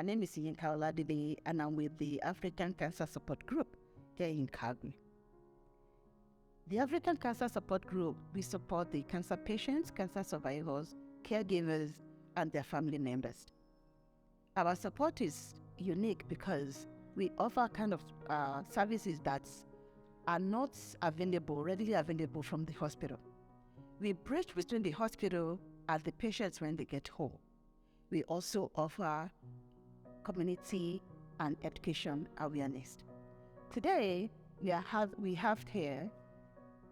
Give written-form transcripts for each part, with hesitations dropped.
My name is Yinka Oladide, and I'm with the African Cancer Support Group here in Calgary. The African Cancer Support Group, we support the cancer patients, cancer survivors, caregivers, and their family members. Our support is unique because we offer kind of services that are not readily available from the hospital. We bridge between the hospital and the patients when they get home. We also offer community and education awareness. Today, we have here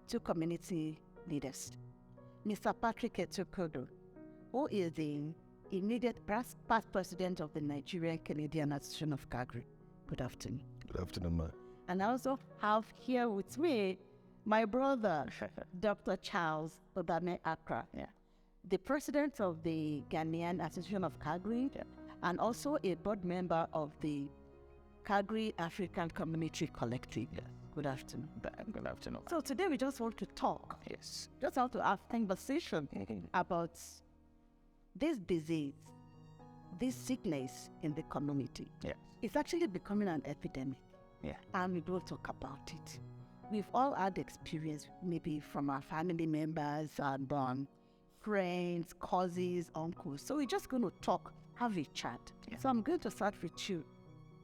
two community leaders. Mr. Patrick Etokodo, who is the immediate past president of the Nigerian Canadian Association of Calgary. Good afternoon. Good afternoon, ma'am. And I also have here with me my brother, Dr. Charles Odame Accra, the president of the Ghanaian Association of Calgary, and also a board member of the Calgary African Community Collective. Yes. Good afternoon. Good afternoon. So today we just want to talk. Yes. Just want to have conversation about this disease, this sickness in the community. Yes. It's actually becoming an epidemic. Yeah. And we don't talk about it. We've all had experience, maybe from our family members and friends, cousins, uncles. So we're just going to talk, have a chat. Yeah. So I'm going to start with you,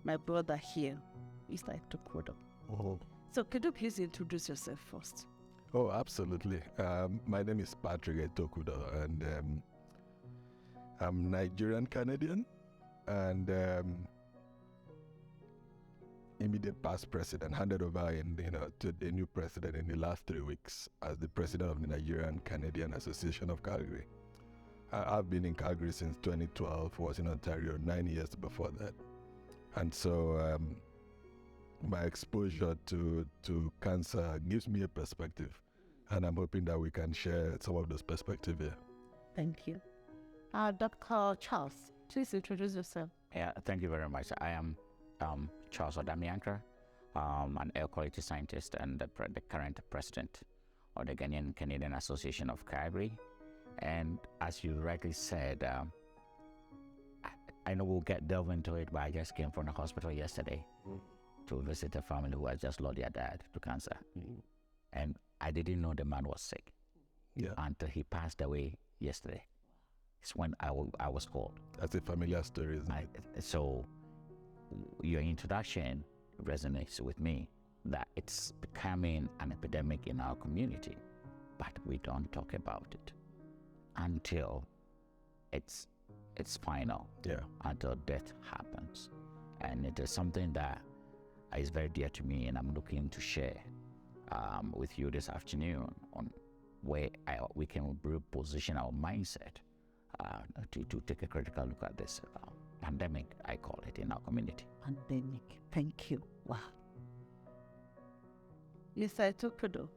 my brother here, Mr. Etokodo. Oh. So could you please introduce yourself first? Oh, absolutely. My name is Patrick Etokodo, and I'm Nigerian Canadian, and immediate past president, handed over to the new president in the last 3 weeks as the president of the Nigerian Canadian Association of Calgary. I've been in Calgary since 2012, was in Ontario 9 years before that. And so my exposure to cancer gives me a perspective, and I'm hoping that we can share some of those perspectives here. Thank you. Dr. Charles, please introduce yourself. Yeah, thank you very much. I am Charles Odame Accra, an air quality scientist and the current president of the Ghanaian Canadian Association of Calgary. And as you rightly said, I know we'll delve into it, but I just came from the hospital yesterday to visit a family who had just lost their dad to cancer. And I didn't know the man was sick until he passed away yesterday. It's when I was called. That's a familiar story, isn't it? So your introduction resonates with me that it's becoming an epidemic in our community, but we don't talk about it until it's final, until death happens. And it is something that is very dear to me, and I'm looking to share with you this afternoon on where we can reposition our mindset to take a critical look at this pandemic, I call it, in our community. Pandemic. Thank you. Wow. Mr. Etokodo,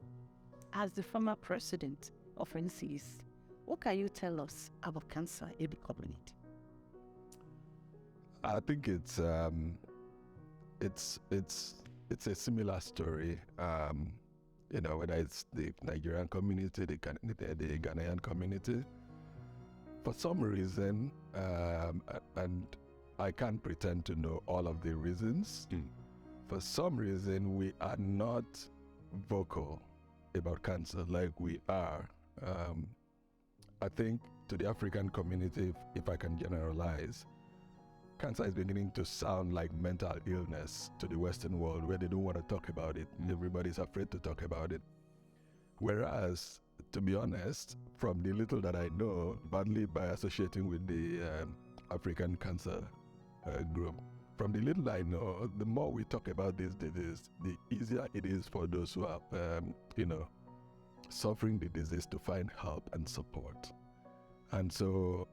as the former president of NCS, what can you tell us about cancer in the community? I think it's a similar story. Whether it's the Nigerian community, the Ghanaian community. For some reason, and I can't pretend to know all of the reasons, for some reason we are not vocal about cancer like we are. I think to the African community, if I can generalize, cancer is beginning to sound like mental illness to the Western world, where they don't want to talk about it. Everybody's afraid to talk about it. Whereas, to be honest, from the little that I know, partly by associating with the African Cancer Group, from the little I know, the more we talk about this disease, the easier it is for those who are, suffering the disease to find help and support. And so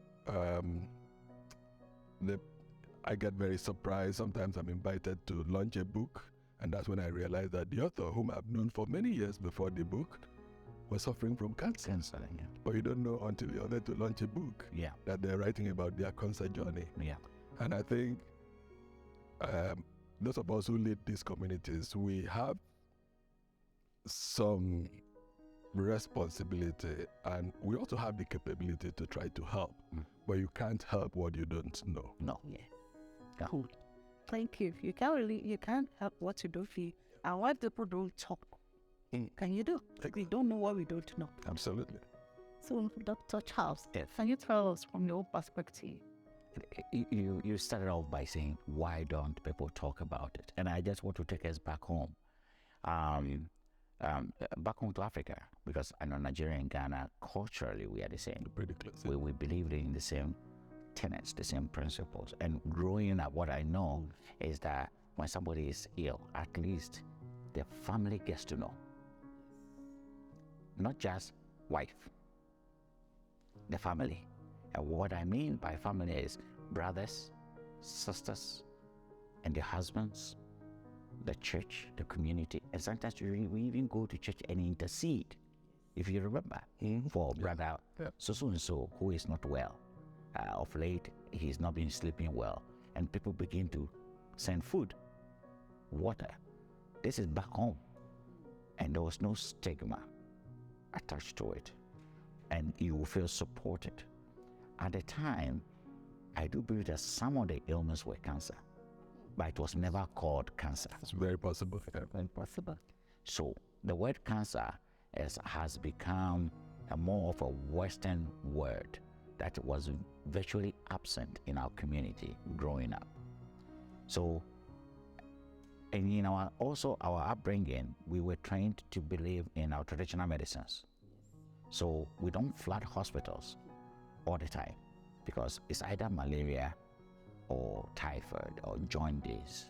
I get very surprised. Sometimes I'm invited to launch a book, and that's when I realize that the author, whom I've known for many years before the book, was suffering from cancer. But you don't know until you're there to launch a book that they're writing about their cancer journey. And I think those of us who lead these communities, we have some responsibility, and we also have the capability to try to help. But you can't help what you don't know. No. Yeah. Cool. Thank you. You can't help what you don't feel. And why people don't talk, can you do? We don't know what we don't know. Absolutely. So, Dr. Charles, Yes. can you tell us from your perspective? You started off by saying, why don't people talk about it? And I just want to take us back home, back home to Africa, because I know Nigeria and Ghana, culturally, we are the same. Pretty close. We believe in the same tenets, the same principles. And growing up, what I know is that when somebody is ill, at least the family gets to know. Not just wife, the family. And what I mean by family is brothers, sisters, and the husbands, the church, the community. And sometimes we even go to church and intercede, if you remember, for brother so and so who is not well. Of late, he's not been sleeping well. And people begin to send food, water. This is back home. And there was no stigma attached to it. And you will feel supported. At the time, I do believe that some of the ailments were cancer, but it was never called cancer. It's very possible. Impossible. So the word cancer has become more of a Western word that was virtually absent in our community growing up. So, and in our upbringing, we were trained to believe in our traditional medicines. So we don't flood hospitals all the time because it's either malaria or typhoid or jaundice,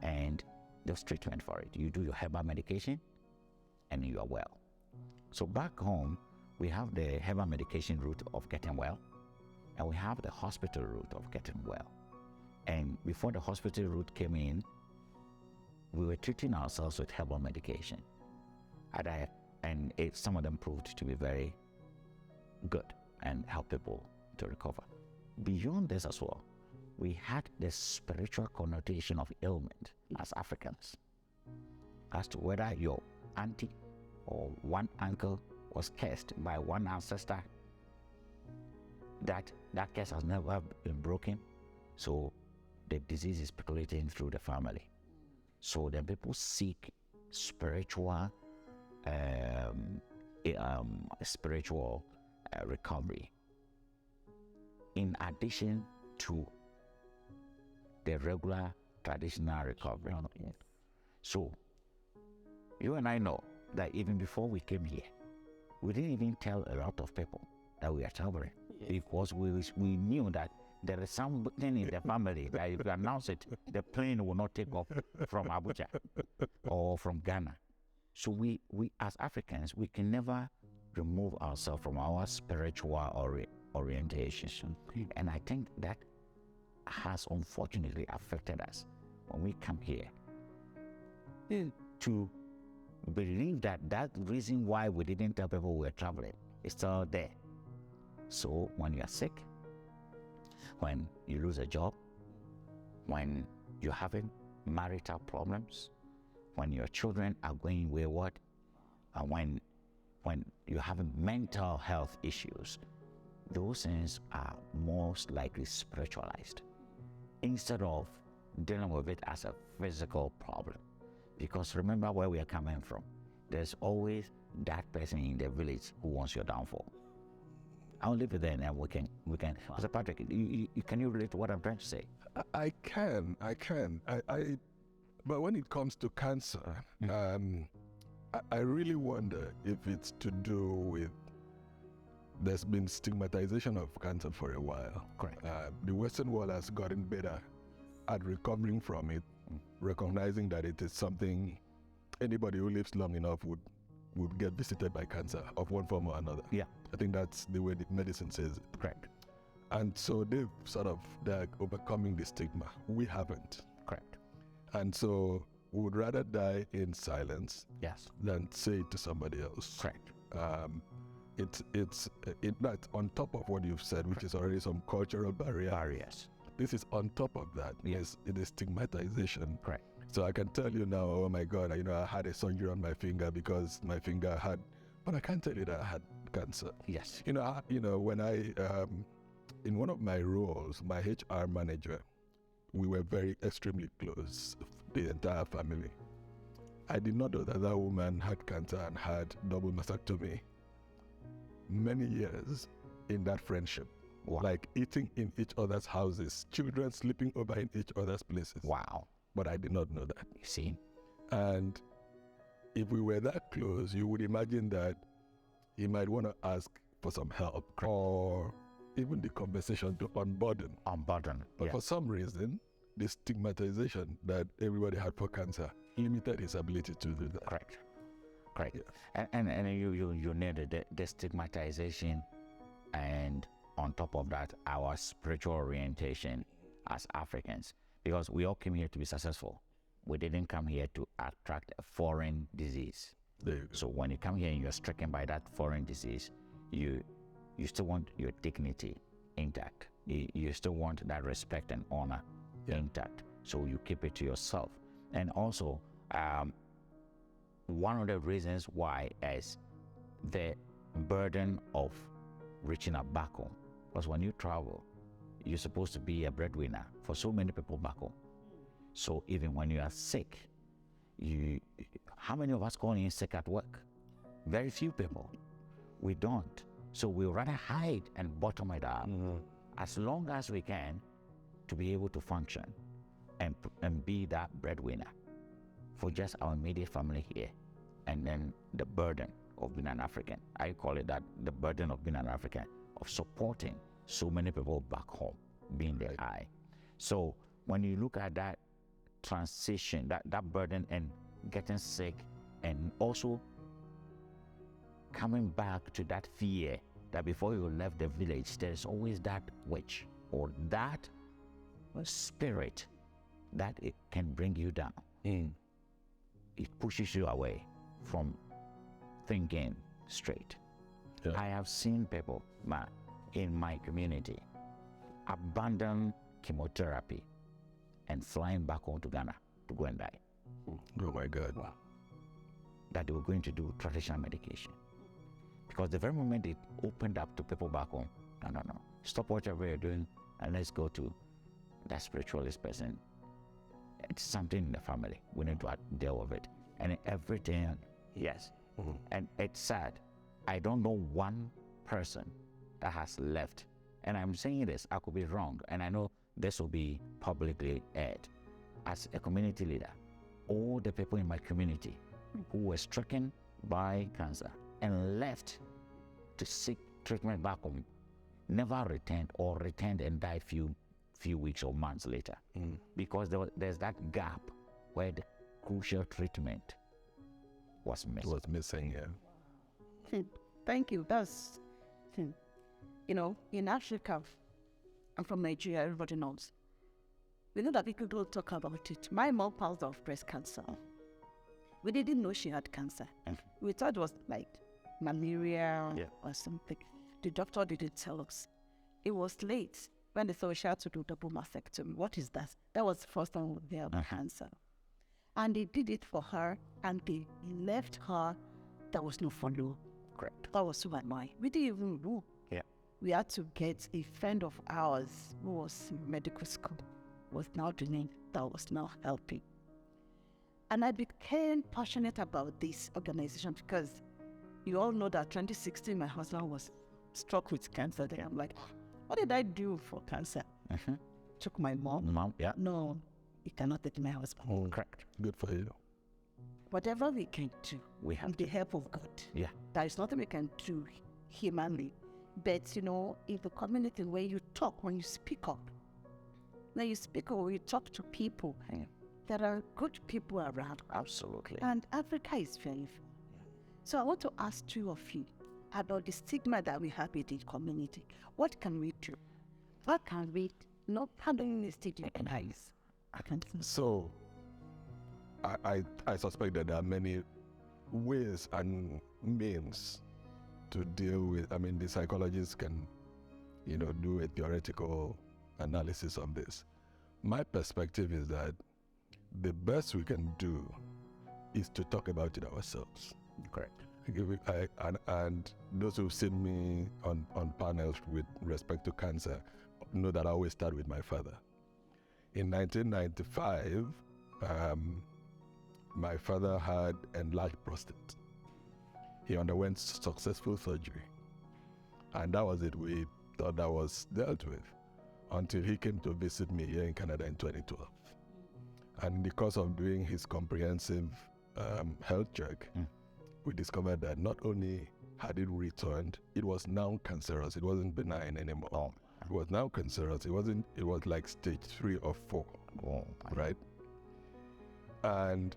and there's treatment for it. You do your herbal medication and you are well. So back home, we have the herbal medication route of getting well, and we have the hospital route of getting well. And before the hospital route came in, we were treating ourselves with herbal medication. Some of them proved to be very good and help people to recover. Beyond this as well, we had the spiritual connotation of ailment as Africans, as to whether your auntie or one uncle was cursed by one ancestor, that curse has never been broken, so the disease is percolating through the family. So then people seek spiritual recovery in addition to the regular traditional recovery. So you and I know that even before we came here, we didn't even tell a lot of people that we are traveling, because we knew that there is something in the family that if you announce it, the plane will not take off from Abuja or from Ghana. So we as Africans, we can never remove ourselves from our spiritual orientation. And I think that has unfortunately affected us when we come here to believe that reason why we didn't tell people we were traveling is still there. So when you are sick, when you lose a job, when you're having marital problems, when your children are going wayward, and when you're having mental health issues, those things are most likely spiritualized instead of dealing with it as a physical problem. Because remember where we are coming from. There's always that person in the village who wants your downfall. I'll leave it there and we can. Mr. Patrick, can you relate to what I'm trying to say? I can. But when it comes to cancer, I really wonder if it's to do with, there's been stigmatization of cancer for a while. Correct. The Western world has gotten better at recovering from it, recognizing that it is something anybody who lives long enough would get visited by cancer of one form or another. Yeah. I think that's the way the medicine says it. Correct. And so they're overcoming the stigma. We haven't. Correct. And so we would rather die in silence Yes. than say it to somebody else. Correct. It's not on top of what you've said, which is already some cultural Barriers. This is on top of that. Yes. It is stigmatization. Correct. So I can tell you now, oh my God, I had a surgery on my finger because my finger had, but I can't tell you that I had cancer. Yes. When I, in one of my roles, my HR manager we were very extremely close, the entire family. I did not know that that woman had cancer and had double mastectomy. Many years in that friendship, Wow. like eating in each other's houses, children sleeping over in each other's places. Wow. But I did not know that. You see? And if we were that close, you would imagine that he might want to ask for some help or even the conversation to unburden. Unburden. But Yeah. for some reason, the stigmatization that everybody had for cancer limited his ability to do that. Correct. Correct. Yeah. And you needed the stigmatization, and on top of that, our spiritual orientation as Africans, because we all came here to be successful. We didn't come here to attract a foreign disease. There you go. So when you come here and you're stricken by that foreign disease, you still want your dignity intact. You still want that respect and honor intact. So you keep it to yourself. And also, one of the reasons why is the burden of reaching out back home. Because when you travel, you're supposed to be a breadwinner for so many people back home. So even when you are sick, how many of us go in sick at work? Very few people. We don't. So we rather hide and bottom it up as long as we can to be able to function and be that breadwinner for just our immediate family here. And then the burden of being an African. I call it that, the burden of being an African, of supporting so many people back home, being the eye. So when you look at that transition, that burden and getting sick, and also coming back to that fear that before you left the village, there's always that witch or that spirit that it can bring you down. It pushes you away from thinking straight. Yeah. I have seen people in my community abandon chemotherapy and flying back home to Ghana to go and die. Oh my God. Wow. That they were going to do traditional medication. Because the very moment it opened up to people back home, no, stop whatever you're doing and let's go to that spiritualist person. It's something in the family. We need to deal with it. And everything, yes. And it's sad. I don't know one person that has left. And I'm saying this, I could be wrong. And I know this will be publicly aired. As a community leader, all the people in my community who were stricken by cancer and left to seek treatment back home never returned, or returned and died few weeks or months later. Because there's that gap where the crucial treatment was missing. Was missing, yeah. Thank you. That's, in Africa, I'm from Nigeria, everybody knows. We know that people don't talk about it. My mom passed of breast cancer. We didn't know she had cancer. We thought it was like malaria or something. The doctor didn't tell us. It was late when they thought she had to do double mastectomy. What is that? That was the first time they had cancer. And they did it for her, and they left her. There was no follow. Correct. That was so annoying. We didn't even know. Yeah. We had to get a friend of ours who was in medical school, was now doing, that was now helping. And I became passionate about this organization because you all know that 2016, my husband was struck with cancer. Then I'm like, what did I do for cancer? Took my mom. Yeah. No, you cannot take my husband. Correct. Good for you. Whatever we can do, We have with the help of God. Yeah. There is nothing we can do humanly. But, in the community where you talk, when you speak up, when you speak up, when you talk to people, there are good people around. Absolutely. And Africa is very fair. So I want to ask two of you about the stigma that we have in the community. What can we do? What can we not handling the stigmatize? So, I suspect that there are many ways and means to deal with. I mean, the psychologists can, do a theoretical analysis of this. My perspective is that the best we can do is to talk about it ourselves. Correct. And those who've seen me on panels with respect to cancer know that I always start with my father. In 1995, my father had enlarged prostate. He underwent successful surgery. And that was it. We thought that was dealt with until he came to visit me here in Canada in 2012. And in the course of doing his comprehensive health check, we discovered that not only had it returned, it was now cancerous. It wasn't benign anymore. Oh. It was now cancerous. It was like stage 3 or 4, right? And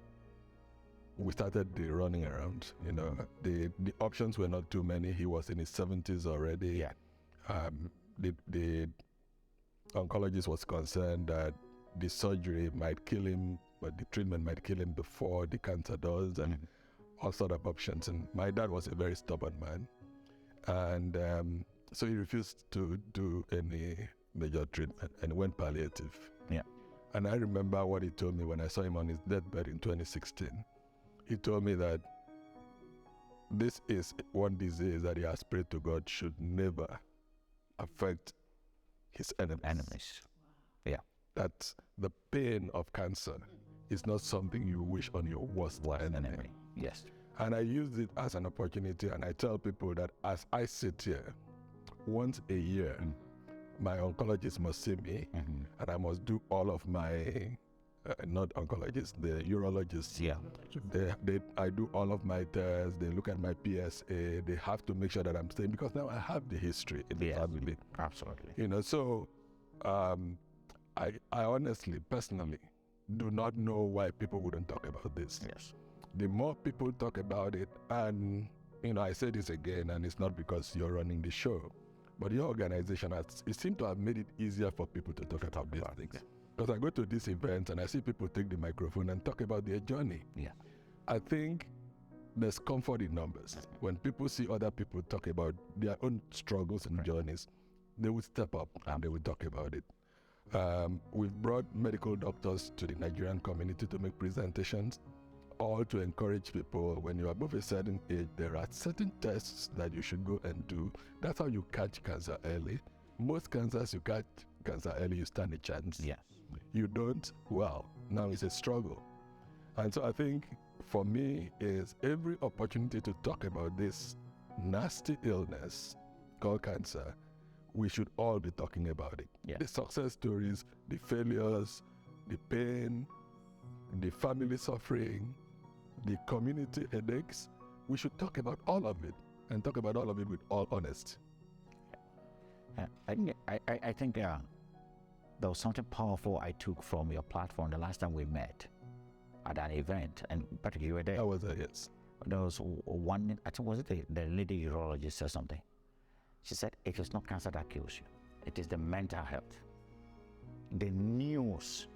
we started the running around. You know, the options were not too many. He was in his 70s already. Yeah. The oncologist was concerned that the surgery might kill him, but the treatment might kill him before the cancer does, and all sort of options. And my dad was a very stubborn man, and so he refused to do any major treatment and went palliative. Yeah. And I remember what he told me when I saw him on his deathbed in 2016. He told me that this is one disease that he has prayed to God should never affect his enemies. Yeah. That the pain of cancer is not something you wish on your worst enemy. Yes. And I use it as an opportunity, and I tell people that as I sit here, once a year, my oncologist must see me, and I must do all of my, not oncologists, the urologists. Yeah. I do all of my tests, they look at my PSA, they have to make sure that I'm staying, because now I have the history in the family. Absolutely. You know, so I honestly, personally, do not know why people wouldn't talk about this. Yes. The more people talk about it, and you know, I say this again, and it's not because you're running the show, but your organization it seems to have made it easier for people to talk about these things. Because I go to these events and I see people take the microphone and talk about their journey. Yeah. I think there's comfort in numbers. When people see other people talk about their own struggles and journeys, they will step up and they will talk about it. We've brought medical doctors to the Nigerian community to make presentations, all to encourage people. When you're above a certain age, there are certain tests that you should go and do. That's how you catch cancer early. Most cancers, you catch cancer early, you stand a chance. Yes. You don't, well, now it's a struggle. And so I think for me is every opportunity to talk about this nasty illness called cancer, we should all be talking about it. Yeah. The success stories, the failures, the pain, the family suffering, the community headaches, we should talk about all of it, and talk about all of it with all honesty. I think there was something powerful I took from your platform the last time we met at an event, and Patrick, you were there. That was a yes. There was one, I think was it the lady urologist or something. She said, it is not cancer that kills you. It is the mental health. The news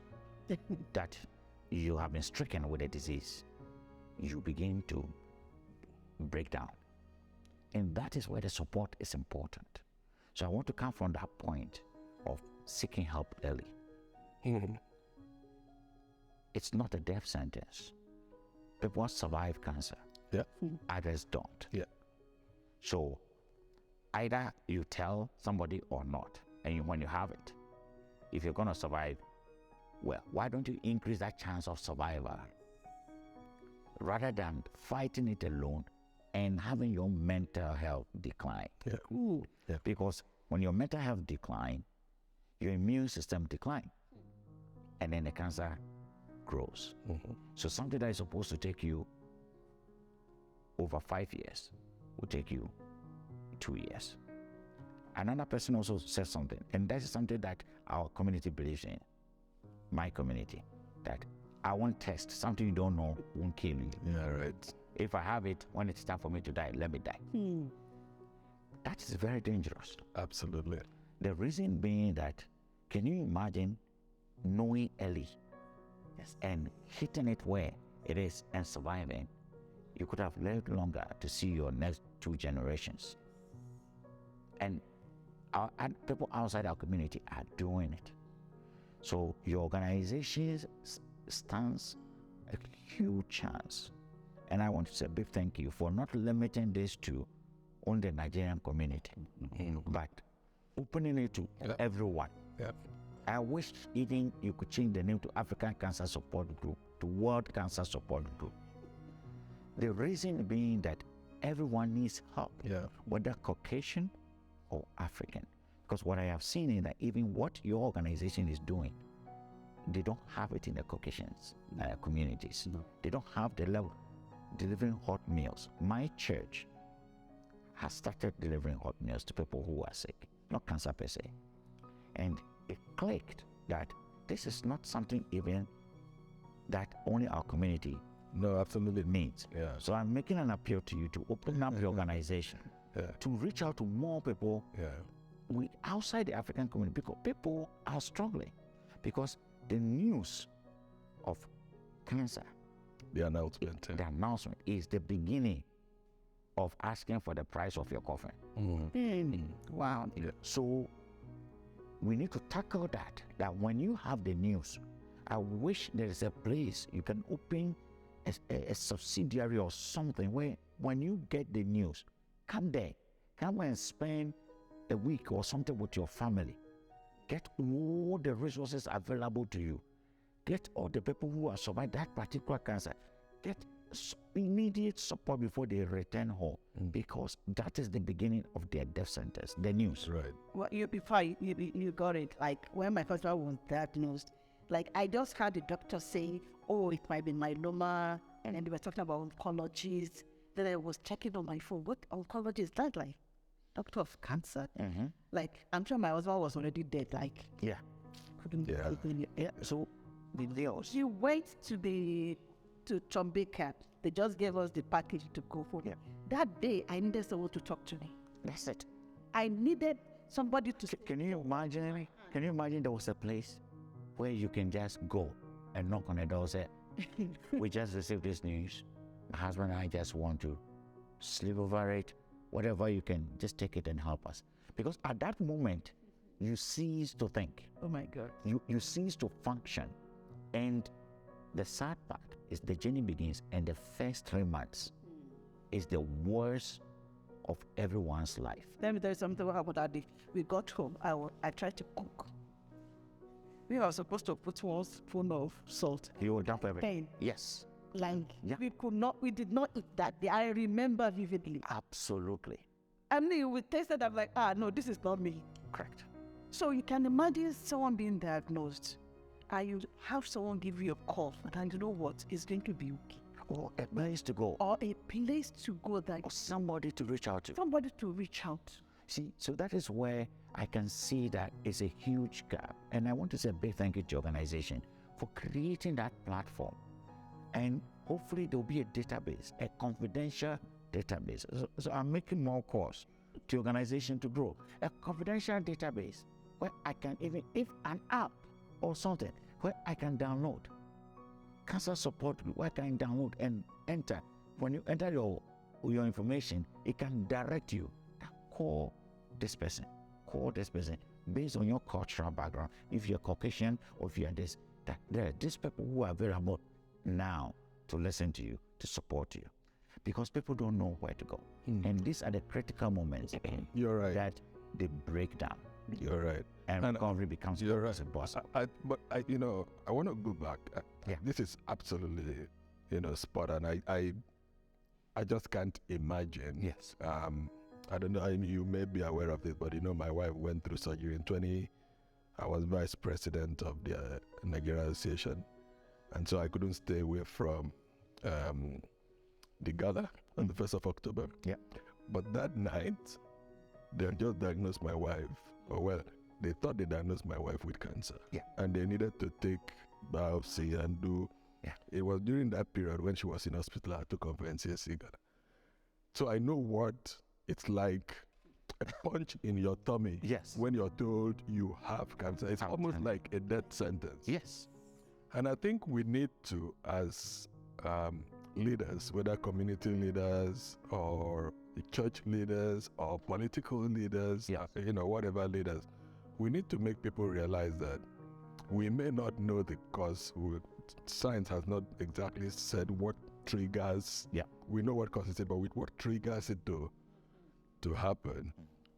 that you have been stricken with a disease, you begin to break down. And that is where the support is important. So I want to come from that point of seeking help early. It's not a death sentence. People survive cancer. Yeah. Others don't. Yeah. So either you tell somebody or not, and when you have it, if you're going to survive, well, why don't you increase that chance of survival rather than fighting it alone and having your mental health decline? Yeah. Yeah. Because when your mental health decline, your immune system decline, and then the cancer grows. So something that is supposed to take you over 5 years will take you 2 years. Another person also said something, and that is something that our community believes in. My community, that I won't test something you don't know won't kill you. Yeah, right. If I have it, when it's time for me to die, let me die. That is very dangerous. Absolutely. The reason being that, can you imagine knowing early and hitting it where it is and surviving? You could have lived longer to see your next 2 generations. And people outside our community are doing it. So your organization stands a huge chance. And I want to say a big thank you for not limiting this to only the Nigerian community, but opening it to everyone. Yeah. I wish even you could change the name to African Cancer Support Group to World Cancer Support Group. The reason being that everyone needs help, Yeah. whether Caucasian or African. Because what I have seen is that even what your organization is doing, they don't have it in the Caucasian communities. No. They don't have the level delivering hot meals. My church has started delivering hot meals to people who are sick, not cancer per se. And it clicked that this is not something even that only our community No, absolutely. needs. Yeah. So I'm making an appeal to you to open up your organization, Yeah. to reach out to more people Yeah. outside the African community, because people are struggling. Because the news of cancer, The announcement. the announcement is the beginning of asking for the price of your coffin. Wow. Yeah. So we need to tackle that when you have the news, I wish there is a place you can open a subsidiary or something where when you get the news, come there, come and spend a week or something with your family. Get all the resources available to you. Get all the people who have survived that particular cancer. Get immediate support before they return home, because that is the beginning of their death sentence, the news. Right. Well, before you got it, like when my husband was diagnosed, like I just heard the doctor say, oh, it might be myeloma, and then they were talking about oncologists. Then I was checking on my phone, what oncology is that like? Doctor of cancer? Mm-hmm. Like, I'm sure my husband was already dead, like, Yeah. couldn't Yeah. Yeah. So the news. She went to Chumbeka. They just gave us the package to go for. Yeah. That day, I needed someone to talk to me. That's it. I needed somebody to. Can you imagine? Can you imagine there was a place where you can just go and knock on the door and say, we just received this news. My husband and I just want to sleep over it. Whatever you can, just take it and help us. Because at that moment, you cease to think. Oh my God. You cease to function. And the sad part is the journey begins, and the first 3 months is the worst of everyone's life. Let me tell you something about that day. We got home. I tried to cook. We were supposed to put 1 spoon of salt. You will dump everything. Pain. Yes, Like, Yeah. we did not eat that day. I remember vividly. absolutely. I mean, we tasted, I'm like, no, this is not me. Correct. So you can imagine someone being diagnosed, and you have someone give you a call, and you know what? It's going to be okay. Or a place to go. Or a place to go that Or somebody to reach out to. somebody to reach out. See, so that is where I can see that it's a huge gap. And I want to say a big thank you to your organization for creating that platform. And hopefully there'll be a database, a confidential database. So I'm making more calls to organization to grow. A confidential database where I can even, if an app or something, where I can download. Cancer support group, where I can download and enter. When you enter your information, it can direct you. Call this person based on your cultural background. If you're Caucasian or if you're this, that there are these people who are available now to listen to you, to support you, because people don't know where to go. And these are the critical moments You're right. that they break down You're right. and And recovery becomes You're right. impossible. But I want to go back. Yeah. This is absolutely, spot on. I just can't imagine. Yes. I don't know. You may be aware of this, but my wife went through surgery in I was vice president of the Nigeria Association, and so I couldn't stay away from the gala on the 1st of October. Yeah. But that night, they just diagnosed my wife. They thought they diagnosed my wife with cancer. Yeah. And they needed to take biopsy and do. Yeah. It was during that period when she was in hospital at NCSC Ghana. So I know what it's like, a punch in your tummy. Yes. When you're told you have cancer. It's almost like a death sentence. Yes. And I think we need to, as leaders, whether community leaders or church leaders or political leaders, Yes. Whatever leaders, we need to make people realize that we may not know the cause. Science has not exactly said what triggers. Yeah. We know what causes it, but with what triggers it to happen.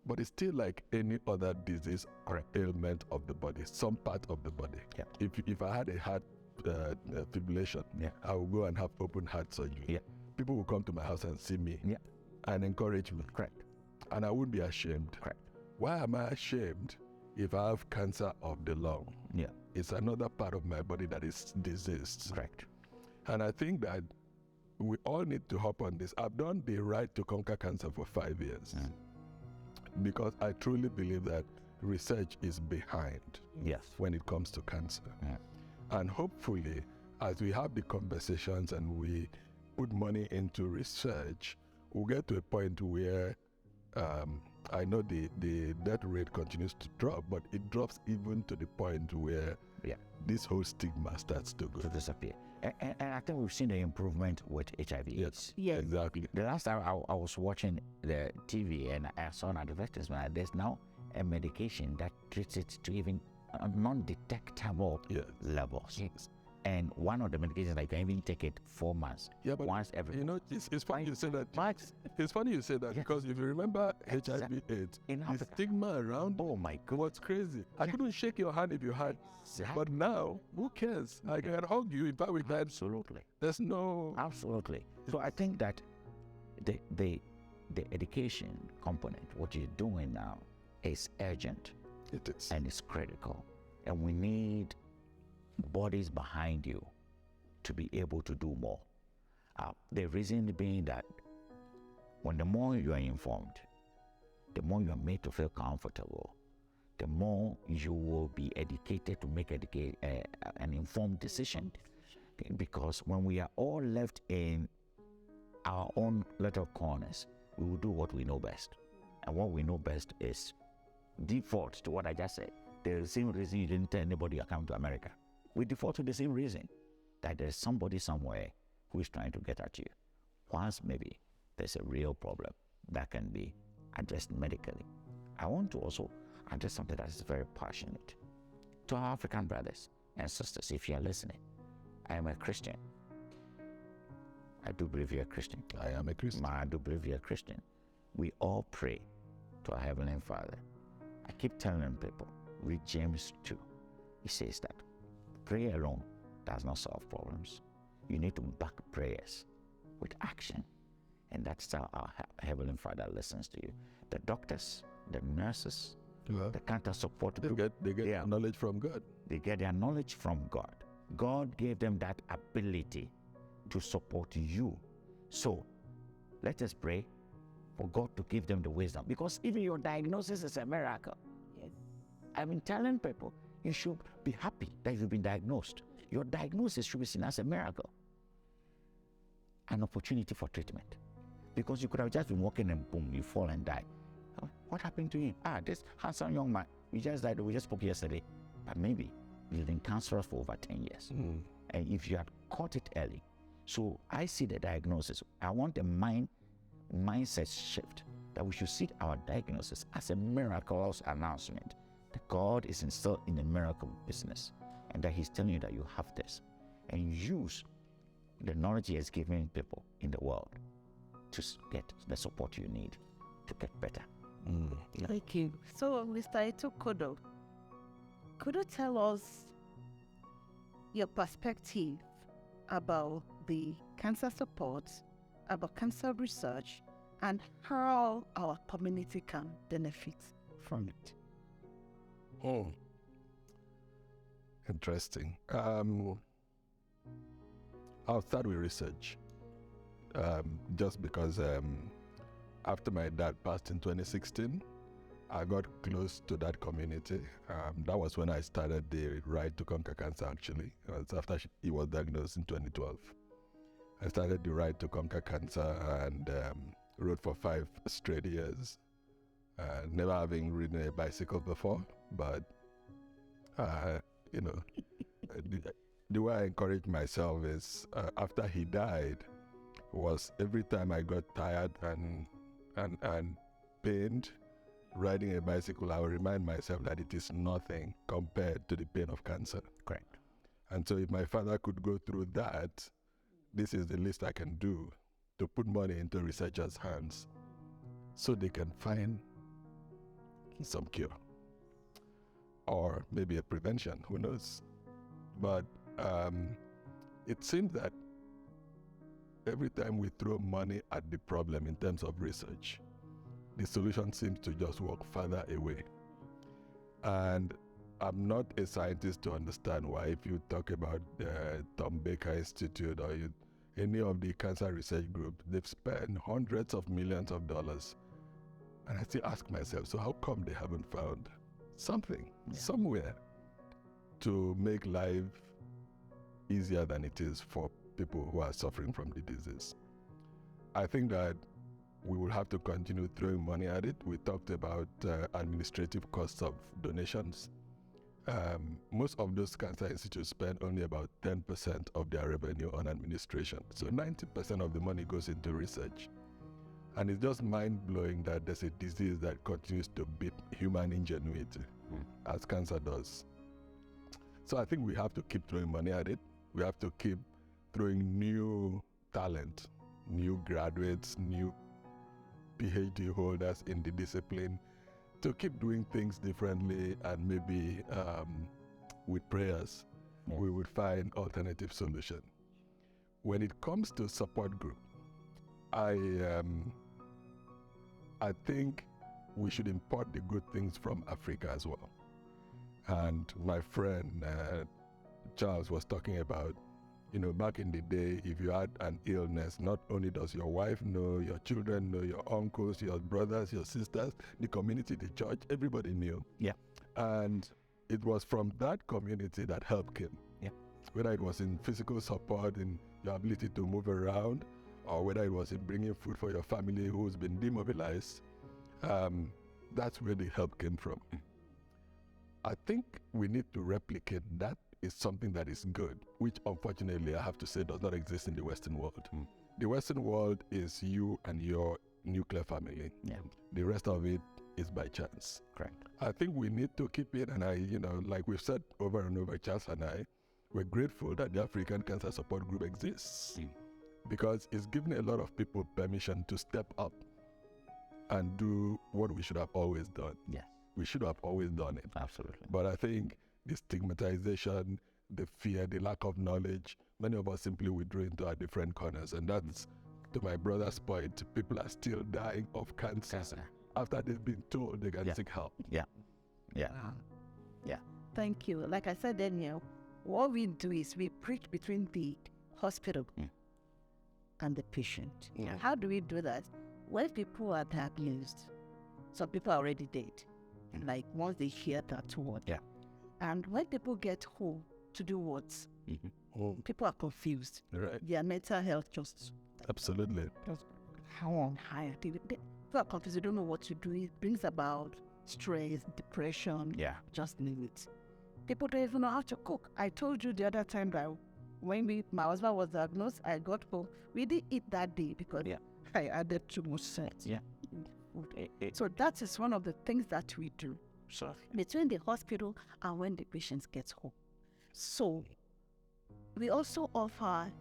but it's still like any other disease or ailment of the body, some part of the body. Yeah. If I had a heart fibrillation, Yeah. I will go and have open heart surgery. Yeah. People will come to my house and see me Yeah. and encourage me. Correct. And I wouldn't be ashamed. Correct. Why am I ashamed if I have cancer of the lung? Yeah. It's another part of my body that is diseased. Correct. And I think that we all need to hop on this. I've done the Right to Conquer Cancer for 5 years because I truly believe that research is behind Yes. when it comes to cancer. Yeah. And hopefully, as we have the conversations and we put money into research, we'll get to a point where I know the death rate continues to drop, but it drops even to the point where this whole stigma starts to go. To disappear. And I think we've seen the improvement with HIV. Yes, Yes. exactly. The last time I was watching the TV and I saw an advertisement, there's now a medication that treats it to even non-detectable Yes. levels. And one of the medications, I can even take it 4 months. Yeah, but once every. you know, it's funny you say that. But It's funny you say that Yes. because if you remember Exactly. HIV/AIDS, in the Africa, stigma around oh my God. was crazy. I Yeah. couldn't shake your hand if you had, but now who cares? I can hug you. In fact, we've had. Absolutely. There's no. Absolutely. So I think that the education component, what you're doing now, is urgent It is. and it's critical. And we need bodies behind you to be able to do more. The reason being that when the more you are informed, the more you are made to feel comfortable, the more you will be educated to make an informed decision. Okay, because when we are all left in our own little corners, we will do what we know best. And what we know best is default to what I just said. The same reason you didn't tell anybody you're coming to America. We default to the same reason, that there's somebody somewhere who is trying to get at you. Whilst maybe there's a real problem that can be addressed medically. I want to also address something that is very passionate. To our African brothers and sisters, if you are listening, I am a Christian. I do believe you're a Christian. I am a Christian. I do believe you're a Christian. We all pray to our Heavenly Father. I keep telling people, read James 2. He says that prayer alone does not solve problems. You need to back prayers with action. And that's how our Heavenly Father listens to you. The doctors, the nurses, Well, the cancer support they group, get Yeah. knowledge from God. they get their knowledge from God. God gave them that ability to support you. So let us pray for God to give them the wisdom, because even your diagnosis is a miracle. Yes. I've been telling people, you should be happy that you've been diagnosed. Your diagnosis should be seen as a miracle, an opportunity for treatment. Because you could have just been walking and boom, you fall and die. What happened to you? This handsome young man, you just died, we just spoke yesterday. But maybe you've been cancerous for over 10 years. And if you had caught it early. So I see the diagnosis. I want a mindset shift, that we should see our diagnosis as a miraculous announcement that God is still in the miracle business, and that He's telling you that you have this, and use the knowledge He has given people in the world to get the support you need to get better. Thank you. So, Mr. Ito Kodo, could you tell us your perspective about the cancer support, about cancer research, and how our community can benefit from it? Interesting. I'll start with research. Just because after my dad passed in 2016, I got close to that community. That was when I started the Right to Conquer Cancer, actually. It was after he was diagnosed in 2012. I started the Right to Conquer Cancer and rode for 5 straight years. Never having ridden a bicycle before, but, the way I encouraged myself is after he died, was every time I got tired and pained riding a bicycle, I would remind myself that it is nothing compared to the pain of cancer. Correct. And so if my father could go through that, this is the least I can do to put money into researchers' hands so they can find some cure. Or maybe a prevention, who knows? But it seems that every time we throw money at the problem in terms of research, the solution seems to just walk further away. And I'm not a scientist to understand why. If you talk about the Tom Baker Institute or any of the cancer research groups, they've spent hundreds of millions of dollars. And I still ask myself, so how come they haven't found something, somewhere, to make life easier than it is for people who are suffering from the disease? I think that we will have to continue throwing money at it. We talked about administrative costs of donations. Most of those cancer institutes spend only about 10% of their revenue on administration. So 90% of the money goes into research. And it's just mind-blowing that there's a disease that continues to beat human ingenuity, as cancer does. So I think we have to keep throwing money at it. We have to keep throwing new talent, new graduates, new PhD holders in the discipline to keep doing things differently, and maybe with prayers, we would find alternative solution. When it comes to support group, I think we should import the good things from Africa as well. And my friend Charles was talking about, back in the day, if you had an illness, not only does your wife know, your children know, your uncles, your brothers, your sisters, the community, the church, everybody knew. Yeah. And it was from that community that help came. Yeah. Whether it was in physical support, in your ability to move around, or whether it was in bringing food for your family who's been demobilized, that's where the help came from. I think we need to replicate that. Is something that is good, which unfortunately I have to say does not exist in the Western world. The Western world is you and your nuclear family. Yeah. The rest of it is by chance. Correct. I think we need to keep it, and like we've said over and over, Charles and I, we're grateful that the African Cancer Support Group exists because it's given a lot of people permission to step up and do what we should have always done. Yes. We should have always done it. Absolutely. But I think the stigmatization, the fear, the lack of knowledge, many of us simply withdrew into our different corners. And that's, to my brother's point, people are still dying of cancer after they've been told they can seek help. Yeah. Thank you. Like I said, Daniel, what we do is we preach between the hospital and the patient. Yeah. How do we do that? When people are diagnosed, some people are already dead. Like once they hear that word. Yeah. And when people get home to do what? People are confused. Right. Their mental health just Absolutely. how on higher. People are confused. They don't know what to do. It brings about stress, depression. Yeah. Just leave it. People don't even know how to cook. I told you the other time that when my husband was diagnosed, I got home. We didn't eat that day because I added too much salt. Yeah. So that is one of the things that we do So between the hospital and when the patient gets home. So we also offer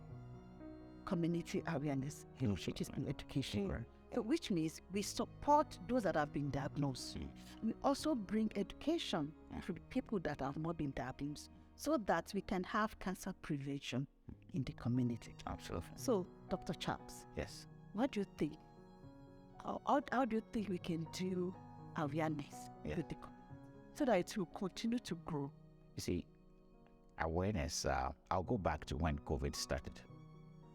community awareness, which is in education, which means we support those that have been diagnosed. We also bring education to the people that have not been diagnosed so that we can have cancer prevention in the community. Absolutely. So, Dr. Chaps, Yes. what do you think? How do you think we can do awareness with the so that it will continue to grow? You see, awareness, I'll go back to when COVID started.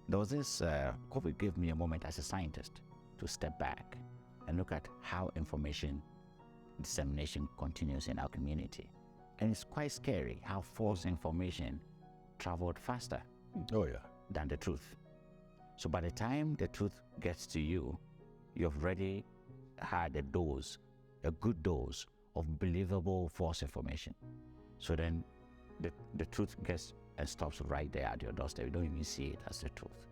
There was this, COVID gave me a moment as a scientist to step back and look at how information dissemination continues in our community. And it's quite scary how false information traveled faster than the truth. So by the time the truth gets to you, you've already had a good dose of believable false information. So then the truth gets and stops right there at your doorstep. You don't even see it as the truth.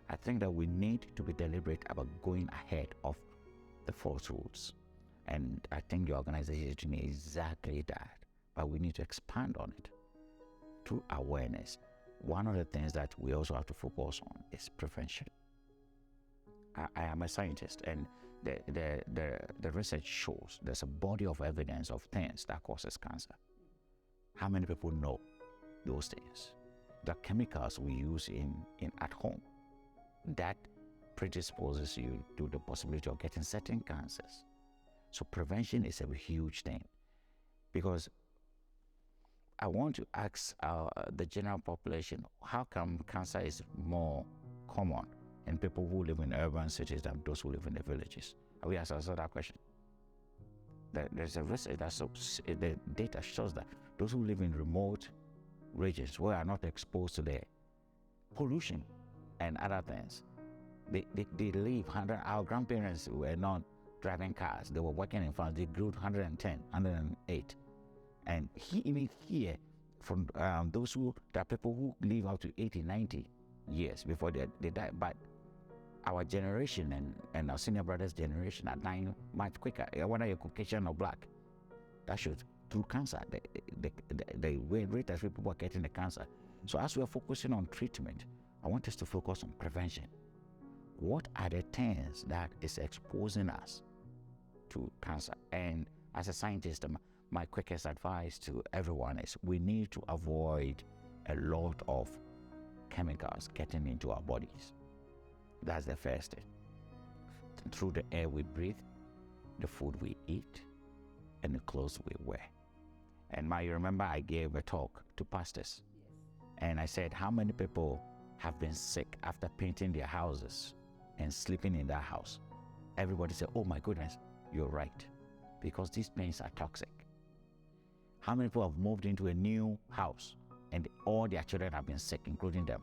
I think that we need to be deliberate about going ahead of the falsehoods. And I think the organization is doing exactly that. But we need to expand on it through awareness. One of the things that we also have to focus on is prevention. I am a scientist, and the research shows there's a body of evidence of things that causes cancer. How many people know those things? The chemicals we use in at home that predisposes you to the possibility of getting certain cancers. So prevention is a huge thing, because I want to ask the general population, how come cancer is more common in people who live in urban cities than those who live in the villages? Have we asked ourselves that question? There's a research the data shows that those who live in remote regions who are not exposed to the pollution and other things, they live 100. Our grandparents were not driving cars; they were working in farms. They grew 110, 108, and even here, from those there are people who live up to 80, 90 years before they die. But our generation and our senior brothers' generation are dying much quicker, whether you're Caucasian or black. That shows through cancer, the rate at which people are getting the cancer. So as we are focusing on treatment, I want us to focus on prevention. What are the things that is exposing us to cancer? And as a scientist, my quickest advice to everyone is we need to avoid a lot of chemicals getting into our bodies. That's the first thing. Through the air we breathe, the food we eat, and the clothes we wear. And you remember I gave a talk to pastors. Yes. And I said, how many people have been sick after painting their houses and sleeping in that house? Everybody said, oh my goodness, you're right, because these paints are toxic. How many people have moved into a new house and all their children have been sick, including them?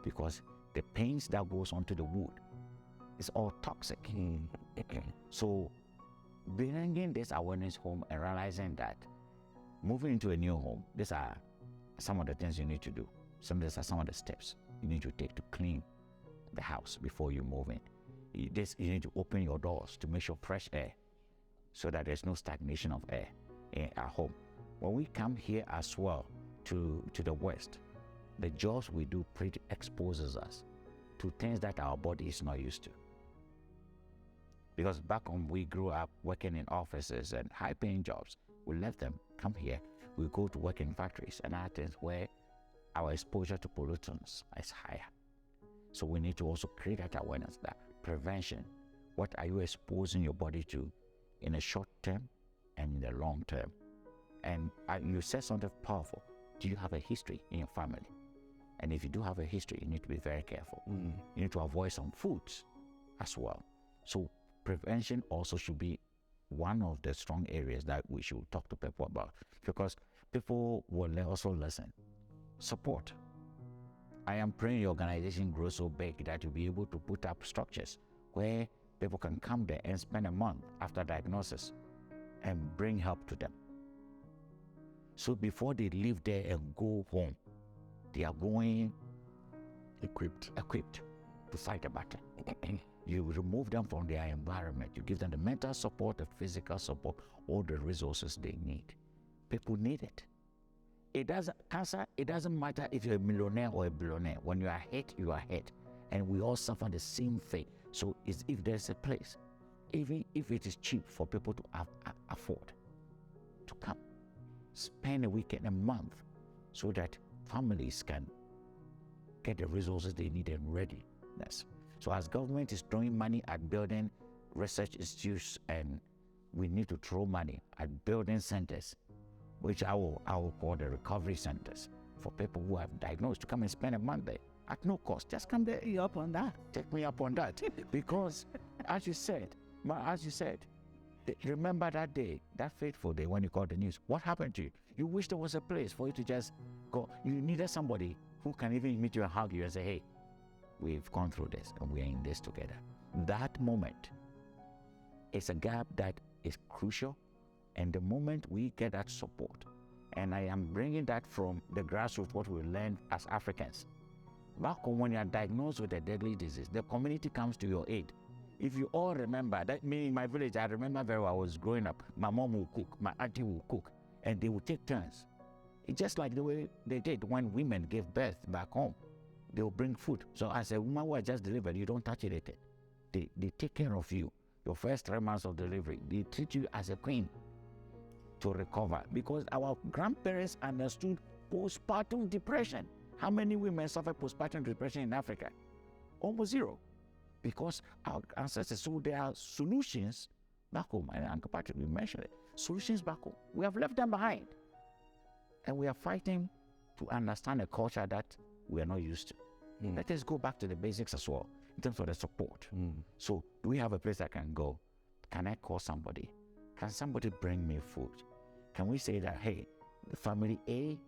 Because the paints that goes onto the wood is all toxic. So bringing this awareness home and realizing that moving into a new home, these are some of the things you need to do. These are some of the steps you need to take to clean the house before you move in. You need to open your doors to make sure fresh air, so that there's no stagnation of air in our home. When we come here as well to the West, the jobs we do exposes us to things that our body is not used to. Because back when we grew up working in offices and high-paying jobs, we left them, come here, we go to work in factories and other things where our exposure to pollutants is higher. So we need to also create that awareness, that prevention. What are you exposing your body to in the short term and in the long term? And you said something powerful. Do you have a history in your family? And if you do have a history, you need to be very careful. You need to avoid some foods as well. So prevention also should be one of the strong areas that we should talk to people about, because people will also listen. Support. I am praying your organization grows so big that you'll be able to put up structures where people can come there and spend a month after diagnosis and bring help to them. So before they leave there and go home, they are going Equipped. to fight a battle. You remove them from their environment. You give them the mental support, the physical support, all the resources they need. People need it. It doesn't matter if you're a millionaire or a billionaire. When you are hit, you are hit. And we all suffer the same fate. So if there's a place, even if it is cheap for people to afford to come, spend a weekend, a month, so that families can get the resources they need and readiness. So as government is throwing money at building research institutes, and we need to throw money at building centers, which I will call the recovery centers, for people who have diagnosed to come and spend a month there at no cost. Just come there. Take you up on that. Take me up on that. Because as you said, remember that day, that fateful day when you called the news. What happened to you? You wish there was a place for you to just go. You needed somebody who can even meet you and hug you and say, hey, we've gone through this and we're in this together. That moment is a gap that is crucial. And the moment we get that support, and I am bringing that from the grassroots, what we learned as Africans. Back when you are diagnosed with a deadly disease, the community comes to your aid. If you all remember, that me in my village, I remember very well, I was growing up, my mom will cook, my auntie will cook, and they would take turns. It's just like the way they did when women gave birth back home. They will bring food. So as a woman who has just delivered, you don't touch it. They take care of you. your first 3 months of delivery, they treat you as a queen to recover, because our grandparents understood postpartum depression. How many women suffer postpartum depression in Africa? Almost zero, because our ancestors. So there are solutions back home, and Uncle Patrick, you mentioned it. Solutions back home. We have left them behind, and we are fighting to understand a culture that we are not used to. Let us go back to the basics as well in terms of the support. So, do we have a place I can go? Can I call somebody? Can somebody bring me food? Can we say that, hey, the family A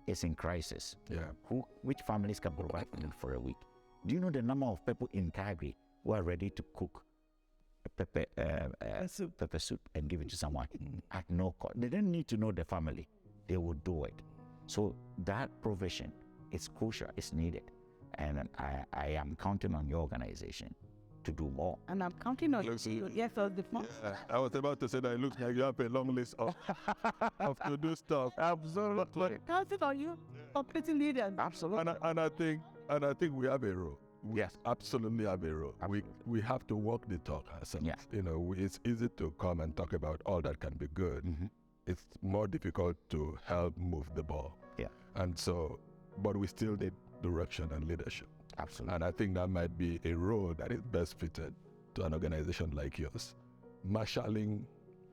is in crisis? Which families can provide food for a week? Do you know the number of people in Calgary who are ready to cook a pepper soup and give it to someone at no cost? They don't need to know the family. They will do it. So that provision is crucial, it's needed. And I am counting on your organization to do more. And I'm counting on you. Yes, I was about to say that it looks like you have a long list of to do stuff. Absolutely. Counting on you, competing leaders. Absolutely. And I think we have a role. We Yes. absolutely have a role. We have to walk the talk ourselves. Yeah. It's easy to come and talk about all that can be good. It's more difficult to help move the ball. Yeah. And so, but we still need direction and leadership. Absolutely. And I think that might be a role that is best fitted to an organization like yours. Marshalling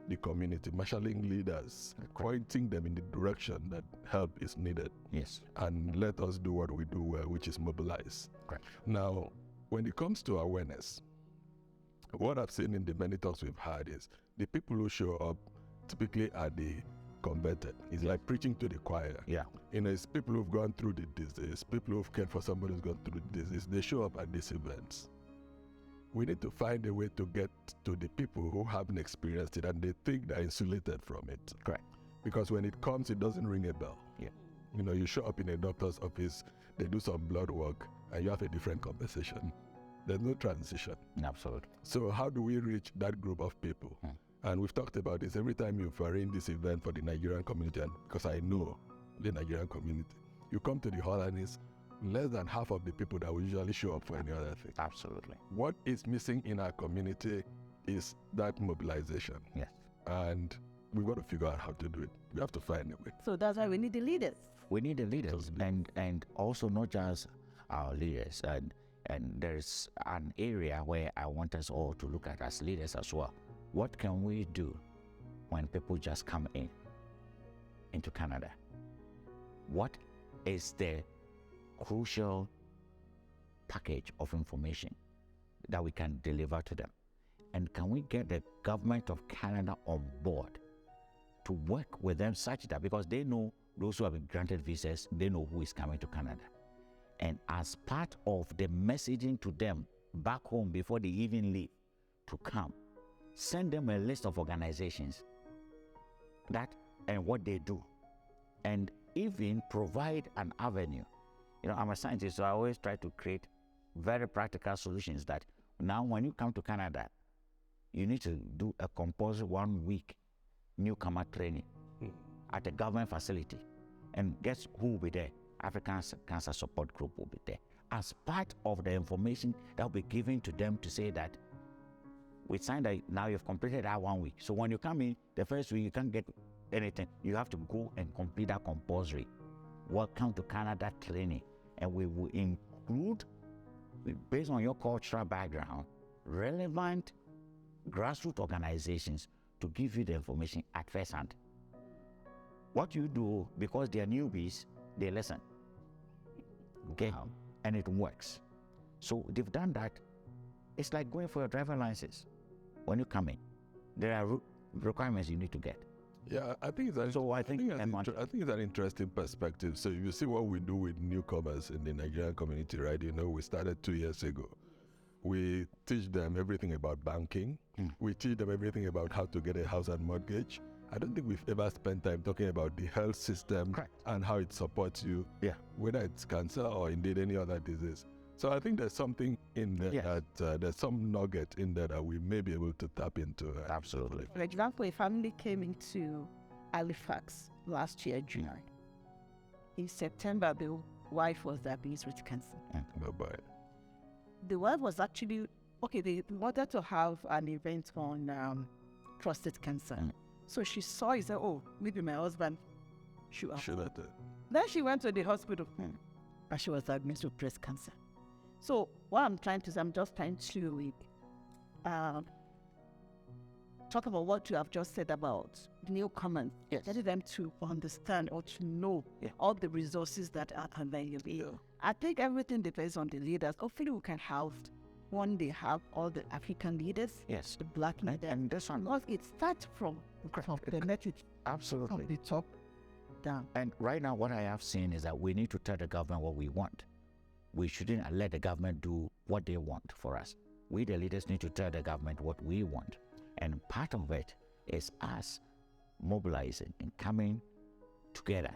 the community, marshalling leaders, pointing them in the direction that help is needed. Yes. And let us do what we do well, which is mobilize. Correct. Now, when it comes to awareness, what I've seen in the many talks we've had is the people who show up typically are the converted. It's like preaching to the choir. Yeah. It's people who've gone through the disease, people who've cared for somebody who's gone through the disease. They show up at these events. We need to find a way to get to the people who haven't experienced it and they think they're insulated from it. Correct. Because when it comes, it doesn't ring a bell. Yeah. You show up in a doctor's office, they do some blood work, and you have a different conversation. There's no transition. Absolutely. So how do we reach that group of people? And we've talked about this every time you've arranged this event for the Nigerian community, and because I know the Nigerian community, you come to the hall and it's less than half of the people that will usually show up for any other thing. Absolutely. What is missing in our community is that mobilization. Yes. And we've got to figure out how to do it. We have to find a way. So that's why we need the leaders. We need the leaders, and also not just our leaders. And there's an area where I want us all to look at as leaders as well. What can we do when people just come into Canada? What is the crucial package of information that we can deliver to them? And can we get the government of Canada on board to work with them such that, because they know those who have been granted visas, they know who is coming to Canada. And as part of the messaging to them back home before they even leave to come, send them a list of organizations that and what they do, and even provide an avenue. I'm a scientist, so I always try to create very practical solutions that now when you come to Canada, you need to do a compulsory 1 week newcomer training at a government facility. And guess who will be there? African Cancer Support Group will be there as part of the information that will be given to them to say that we signed that now you've completed that 1 week. So when you come in, the first week you can't get anything. You have to go and complete that compulsory Welcome to Canada training. And we will include, based on your cultural background, relevant grassroots organizations to give you the information at first hand. What you do, because they are newbies, they listen. Okay? And it works. So they've done that. It's like going for your driver license. When you come in, there are requirements you need to get. Yeah, I think it's an interesting perspective. So you see what we do with newcomers in the Nigerian community, right? We started 2 years ago. We teach them everything about banking. We teach them everything about how to get a house and mortgage. I don't think we've ever spent time talking about the health system and how it supports you, whether it's cancer or indeed any other disease. So I think there's something in there that there's some nugget in there that we may be able to tap into. Absolutely. For example, a family came into Halifax last year, June. In September, the wife was diagnosed with cancer. Bye-bye. The wife was actually okay, they wanted to have an event on prostate cancer. So she saw it, said, oh, maybe my husband should have. Should have done. Then she went to the hospital and she was diagnosed with breast cancer. So what I'm trying to say, I'm just trying to talk about what you have just said about newcomers. Yes. Getting them to understand or to know all the resources that are available. Yeah. I think everything depends on the leaders. Hopefully we can have one day have all the African leaders, Yes. the black leaders. And this one, Because it starts from the message from absolutely. the top down. And right now, what I have seen is that we need to tell the government what we want. We shouldn't let the government do what they want for us. We, the leaders, need to tell the government what we want. And part of it is us mobilizing and coming together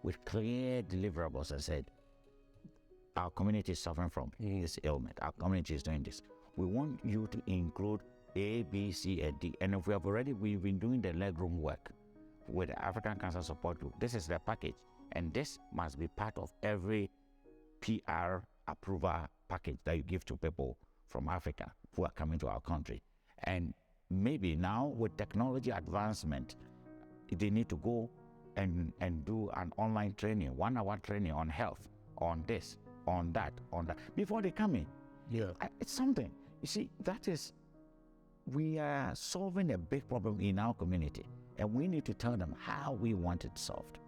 with clear deliverables. I said, our community is suffering from this ailment. Our community is doing this. We want you to include A, B, C, and D. And if we've been doing the legroom work with the African Cancer Support Group. This is the package. And this must be part of every PR approval package that you give to people from Africa who are coming to our country. And maybe now with technology advancement, they need to go and do an online training, 1 hour training on health, on this, on that, before they come in. Yeah. It's something. You see, we are solving a big problem in our community, and we need to tell them how we want it solved.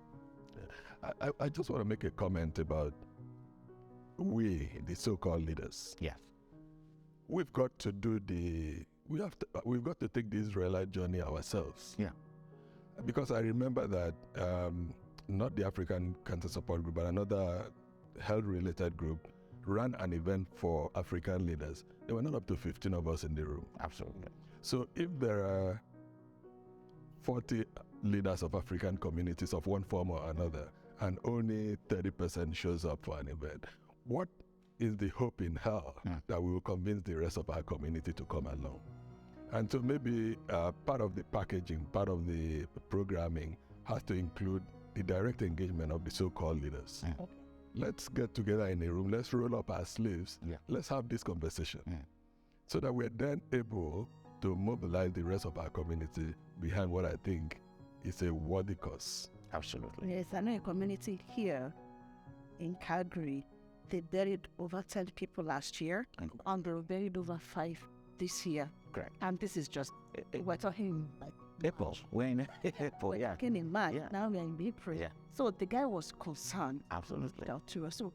I just want to make a comment about we, the so-called leaders. Yes. We've got to we've got to take the Israelite journey ourselves. Yeah. Because I remember that not the African Cancer Support Group, but another health-related group ran an event for African leaders. There were not up to 15 of us in the room. Absolutely. So if there are 40 leaders of African communities of one form or another, and only 30% shows up for an event, what is the hope in hell that we will convince the rest of our community to come along? And so maybe part of the packaging, part of the programming has to include the direct engagement of the so-called leaders. Okay. Let's get together in a room, let's roll up our sleeves, Yeah. let's have this conversation, so that we're then able to mobilize the rest of our community behind what I think is a worthy cause. Absolutely. Yes, I know a community here in Calgary, they buried over 10 people last year, and they buried over 5 this year. Correct. And this is just, we're talking like April. We're in April, we're yeah. talking in March, Yeah. now we're in April. Yeah. So the guy was concerned. Absolutely. To us. So,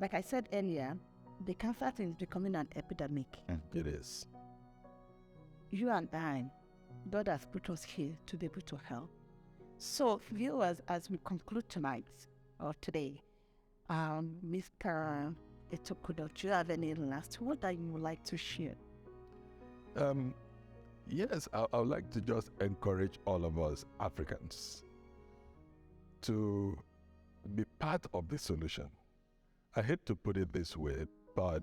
like I said earlier, the cancer thing is becoming an epidemic. It is. You and I, God has put us here to be able to help. So, viewers, as we conclude tonight or today, Mr. Etokudo, do you have any last word that you would like to share? Yes, I would like to just encourage all of us Africans to be part of the solution. I hate to put it this way, but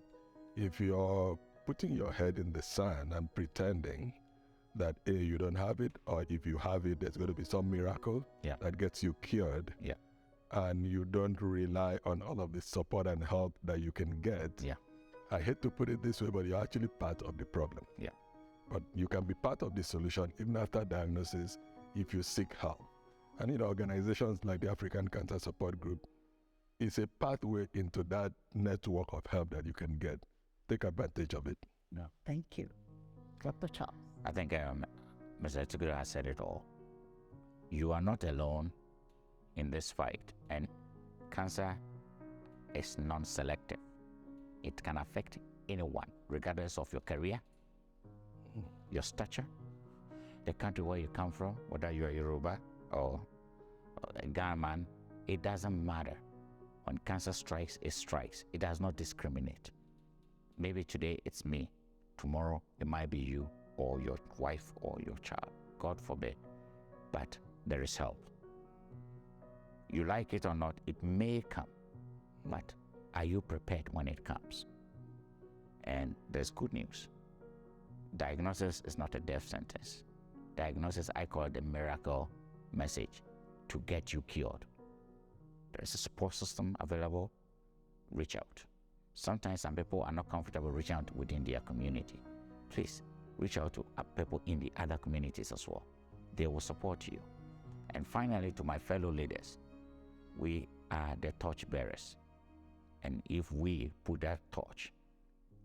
if you're putting your head in the sand and pretending that A, you don't have it, or if you have it, there's going to be some miracle that gets you cured, and you don't rely on all of the support and help that you can get, I hate to put it this way, but you're actually part of the problem. But you can be part of the solution even after diagnosis if you seek help. And organizations like the African Cancer Support Group is a pathway into that network of help that you can get. Take advantage of it. Thank you. Dr. Charles. I think Mr. Etokudo has said it all. You are not alone in this fight, and cancer is non-selective. It can affect anyone, regardless of your career, your stature, the country where you come from, whether you're Yoruba or a Ghana man. It doesn't matter. When cancer strikes, it strikes. It does not discriminate. Maybe today it's me. Tomorrow it might be you or your wife or your child. God forbid. But there is help. You like it or not, it may come. But are you prepared when it comes? And there's good news. Diagnosis is not a death sentence. Diagnosis, I call it the miracle message to get you cured. There's a support system available. Reach out. Sometimes some people are not comfortable reaching out within their community. Please reach out to people in the other communities as well. They will support you. And finally, to my fellow leaders, we are the torch bearers. And if we put that torch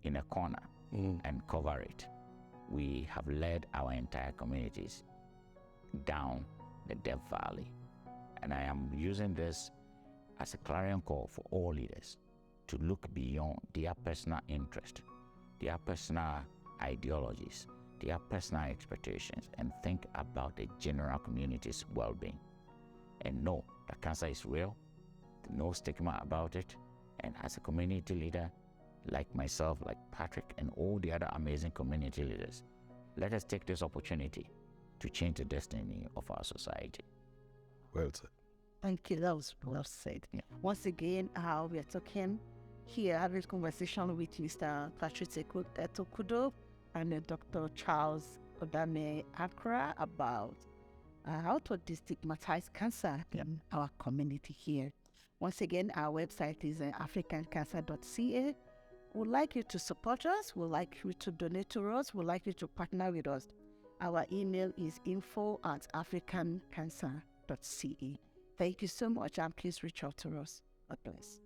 in a corner and cover it, we have led our entire communities down the Death Valley. And I am using this as a clarion call for all leaders to look beyond their personal interest, their personal ideologies, their personal expectations, and think about the general community's well-being. And know that cancer is real, no stigma about it, and as a community leader, like myself, like Patrick, and all the other amazing community leaders, let us take this opportunity to change the destiny of our society. Well said. Thank you. That was well said. Yeah. Once again, we are talking here, having a conversation with Mr. Patrick Etokudo and Dr. Charles Odame Accra about how to destigmatize cancer in our community here. Once again, our website is africancancer.ca. We'd like you to support us. We'd like you to donate to us. We'd like you to partner with us. Our email is info@africancancer.ca. Thank you so much, and please reach out to us. God bless.